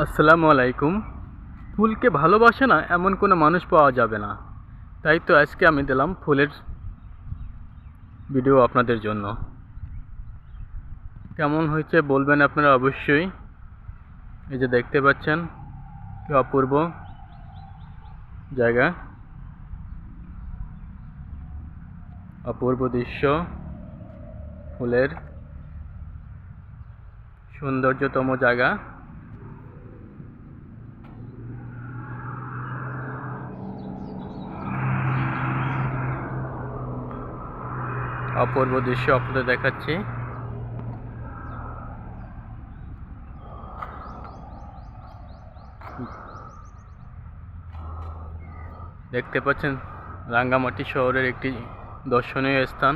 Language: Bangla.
আসসালামু আলাইকুম। ফুলকে ভালোবাসে না এমন কোনো মানুষ পাওয়া যাবে না। তাই তো আজকে আমি দিলাম ফুলের ভিডিও আপনাদের জন্য। কেমন হয়েছে বলবেন আপনারা অবশ্যই। এই যে দেখতে পাচ্ছেন কি অপূর্ব জায়গা, অপূর্ব দৃশ্য, ফুলের সৌন্দর্যতম জায়গা। অপূর্ব দৃশ্য আপনাদের দেখাচ্ছি। দেখতে পাচ্ছেন রাঙ্গামাটি শহরের একটি দর্শনীয় স্থান।